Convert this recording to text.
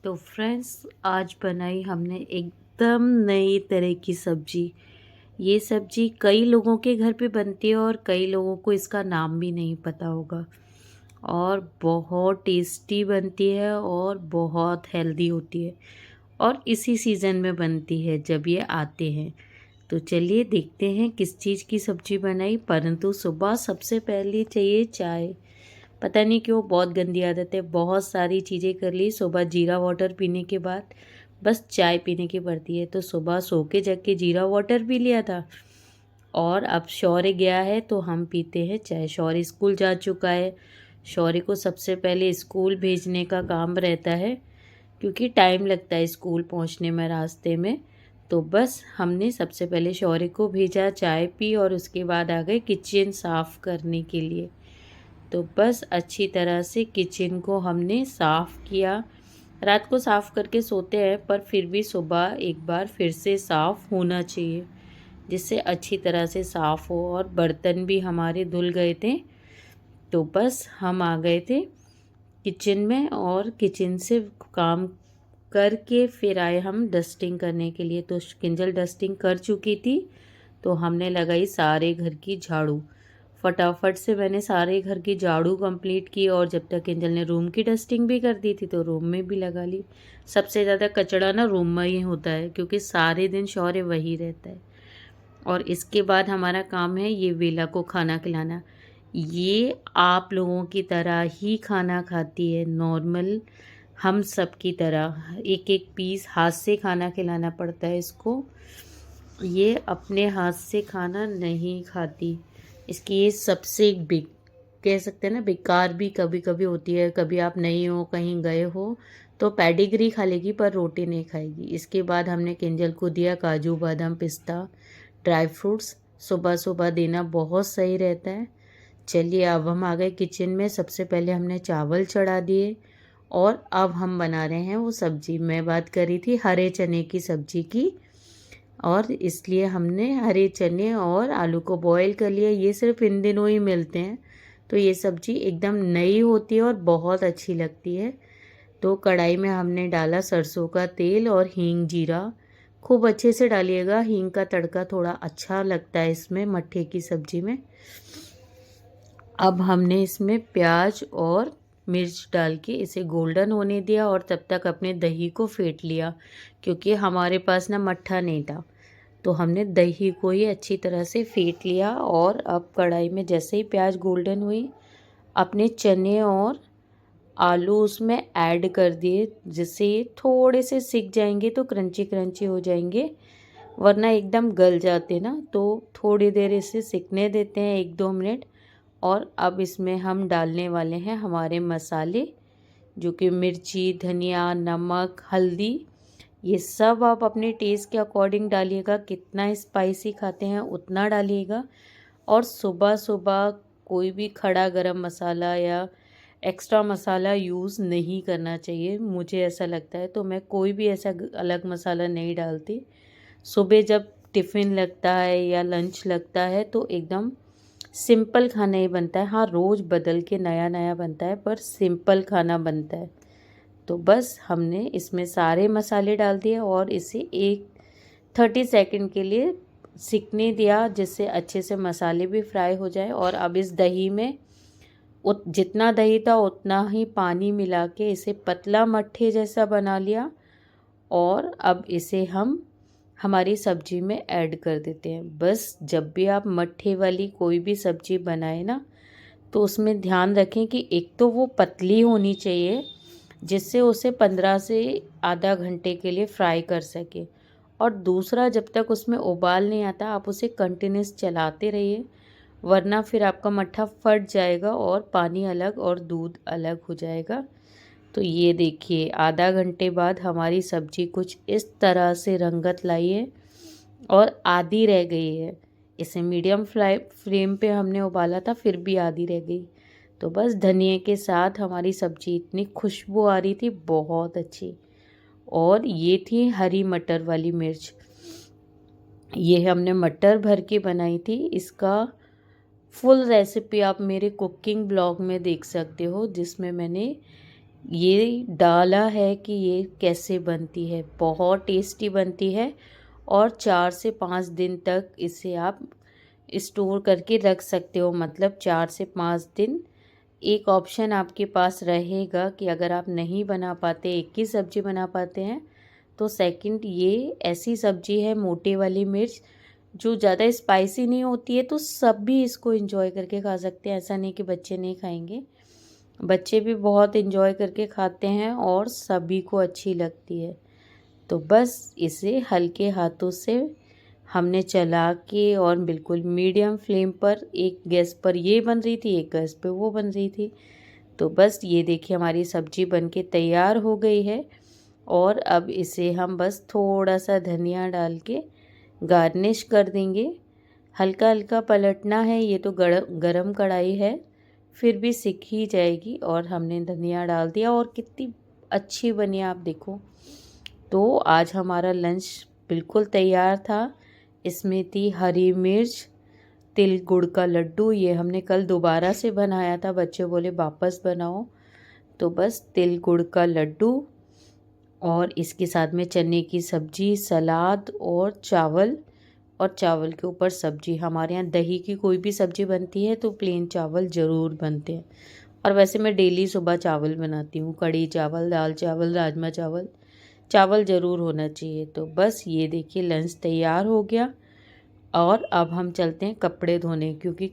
तो फ्रेंड्स, आज बनाई हमने एकदम नई तरह की सब्जी। ये सब्जी कई लोगों के घर पे बनती है और कई लोगों को इसका नाम भी नहीं पता होगा। और बहुत टेस्टी बनती है और बहुत हेल्दी होती है। और इसी सीज़न में बनती है जब ये आते हैं। तो चलिए देखते हैं किस चीज़ की सब्जी बनाई। परंतु सुबह सबसे पहले चाहिए चाय। पता नहीं क्यों बहुत गंदी आदत है, बहुत सारी चीज़ें कर ली, सुबह जीरा वाटर पीने के बाद बस चाय पीने की पड़ती है। तो सुबह सो के जग के जीरा वाटर पी लिया था और अब शौर्य गया है तो हम पीते हैं चाय। शौर्य स्कूल जा चुका है। शौर्य को सबसे पहले स्कूल भेजने का काम रहता है क्योंकि टाइम लगता है स्कूल पहुंचने में रास्ते में। तो बस हमने सबसे पहले शौर्य को भेजा, चाय पी और उसके बाद आ गए किचन साफ़ करने के लिए। तो बस अच्छी तरह से किचन को हमने साफ़ किया। रात को साफ़ करके सोते हैं पर फिर भी सुबह एक बार फिर से साफ़ होना चाहिए जिससे अच्छी तरह से साफ़ हो। और बर्तन भी हमारे धुल गए थे। तो बस हम आ गए थे किचन में और किचन से काम करके फिर आए हम डस्टिंग करने के लिए। तो किंजल डस्टिंग कर चुकी थी तो हमने लगाई सारे घर की झाड़ू। फटाफट से मैंने सारे घर की झाड़ू कंप्लीट की और जब तक किंजल ने रूम की डस्टिंग भी कर दी थी तो रूम में भी लगा ली। सबसे ज़्यादा कचरा ना रूम में ही होता है क्योंकि सारे दिन शौर्य वही रहता है। और इसके बाद हमारा काम है ये वेला को खाना खिलाना। ये आप लोगों की तरह ही खाना खाती है, नॉर्मल हम सब की तरह। एक एक पीस हाथ से खाना खिलाना पड़ता है इसको। ये अपने हाथ से खाना नहीं खाती। इसकी ये सबसे बिग कह सकते हैं ना, बेकार भी कभी कभी होती है। कभी आप नहीं हो, कहीं गए हो तो पेडिग्री खा लेगी पर रोटी नहीं खाएगी। इसके बाद हमने किंजल को दिया काजू बादाम पिस्ता ड्राई फ्रूट्स। सुबह सुबह देना बहुत सही रहता है। चलिए अब हम आ गए किचन में। सबसे पहले हमने चावल चढ़ा दिए और अब हम बना रहे हैं वो सब्जी। मैं बात करी थी हरे चने की सब्जी की और इसलिए हमने हरे चने और आलू को बॉईल कर लिया। ये सिर्फ इन दिनों ही मिलते हैं तो ये सब्जी एकदम नई होती है और बहुत अच्छी लगती है। तो कढ़ाई में हमने डाला सरसों का तेल और हींग जीरा। खूब अच्छे से डालिएगा, हींग का तड़का थोड़ा अच्छा लगता है इसमें मट्ठे की सब्जी में। अब हमने इसमें प्याज और मिर्च डाल के इसे गोल्डन होने दिया और तब तक अपने दही को फेंट लिया क्योंकि हमारे पास ना मट्ठा नहीं था। तो हमने दही को ही अच्छी तरह से फेंट लिया और अब कढ़ाई में जैसे ही प्याज गोल्डन हुई अपने चने और आलू उसमें ऐड कर दिए जिससे ये थोड़े से सिक जाएंगे तो क्रंची क्रंची हो जाएंगे, वरना एकदम गल जाते ना। तो थोड़ी देर इसे सिकने देते हैं 1-2 मिनट। और अब इसमें हम डालने वाले हैं हमारे मसाले जो कि मिर्ची धनिया नमक हल्दी। ये सब आप अपने टेस्ट के अकॉर्डिंग डालिएगा, कितना स्पाइसी खाते हैं उतना डालिएगा। और सुबह सुबह कोई भी खड़ा गरम मसाला या एक्स्ट्रा मसाला यूज़ नहीं करना चाहिए, मुझे ऐसा लगता है। तो मैं कोई भी ऐसा अलग मसाला नहीं डालती। सुबह जब टिफ़िन लगता है या लंच लगता है तो एकदम सिंपल खाना ही बनता है। हाँ, रोज़ बदल के नया नया बनता है पर सिंपल खाना बनता है। तो बस हमने इसमें सारे मसाले डाल दिए और इसे 30 सेकंड के लिए सिकने दिया जिससे अच्छे से मसाले भी फ्राई हो जाए। और अब इस दही में जितना दही था उतना ही पानी मिला के इसे पतला मट्ठे जैसा बना लिया। और अब इसे हम हमारी सब्जी में ऐड कर देते हैं। बस जब भी आप मट्ठे वाली कोई भी सब्जी बनाए ना तो उसमें ध्यान रखें कि एक तो वो पतली होनी चाहिए जिससे उसे 15 से आधा घंटे के लिए फ्राई कर सके। और दूसरा, जब तक उसमें उबाल नहीं आता आप उसे कंटिन्यूस चलाते रहिए, वरना फिर आपका मट्ठा फट जाएगा और पानी अलग और दूध अलग हो जाएगा। तो ये देखिए आधा घंटे बाद हमारी सब्जी कुछ इस तरह से रंगत लाई है और आधी रह गई है। इसे मीडियम फ्लेम पे हमने उबाला था फिर भी आधी रह गई। तो बस धनिए के साथ हमारी सब्जी इतनी खुशबू आ रही थी बहुत अच्छी। और ये थी हरी मटर वाली मिर्च। ये हमने मटर भर के बनाई थी। इसका फुल रेसिपी आप मेरे कुकिंग ब्लॉग में देख सकते हो जिसमें मैंने ये डाला है कि ये कैसे बनती है। बहुत टेस्टी बनती है और 4 से 5 दिन तक इसे आप स्टोर करके रख सकते हो। मतलब 4 से 5 दिन एक ऑप्शन आपके पास रहेगा कि अगर आप नहीं बना पाते, एक ही सब्ज़ी बना पाते हैं, तो सेकंड ये ऐसी सब्ज़ी है मोटे वाली मिर्च जो ज़्यादा स्पाइसी नहीं होती है, तो सब भी इसको एंजॉय करके खा सकते हैं। ऐसा नहीं कि बच्चे नहीं खाएंगे, बच्चे भी बहुत एंजॉय करके खाते हैं और सभी को अच्छी लगती है। तो बस इसे हल्के हाथों से हमने चला के और बिल्कुल मीडियम फ्लेम पर, एक गैस पर ये बन रही थी, एक गैस पे वो बन रही थी। तो बस ये देखिए हमारी सब्ज़ी बनके तैयार हो गई है और अब इसे हम बस थोड़ा सा धनिया डाल के गार्निश कर देंगे। हल्का हल्का पलटना है, ये तो गरम कढ़ाई है, फिर भी सिक ही जाएगी। और हमने धनिया डाल दिया और कितनी अच्छी बनी आप देखो। तो आज हमारा लंच बिल्कुल तैयार था। इसमें थी हरी मिर्च, तिल गुड़ का लड्डू, ये हमने कल दोबारा से बनाया था, बच्चे बोले वापस बनाओ, तो बस तिल गुड़ का लड्डू और इसके साथ में चने की सब्जी, सलाद और चावल, और चावल के ऊपर सब्जी। हमारे यहाँ दही की कोई भी सब्जी बनती है तो प्लेन चावल ज़रूर बनते हैं। और वैसे मैं डेली सुबह चावल बनाती हूँ, कढ़ी चावल, दाल चावल, राजमा चावल, चावल ज़रूर होना चाहिए। तो बस ये देखिए लंच तैयार हो गया और अब हम चलते हैं कपड़े धोने, क्योंकि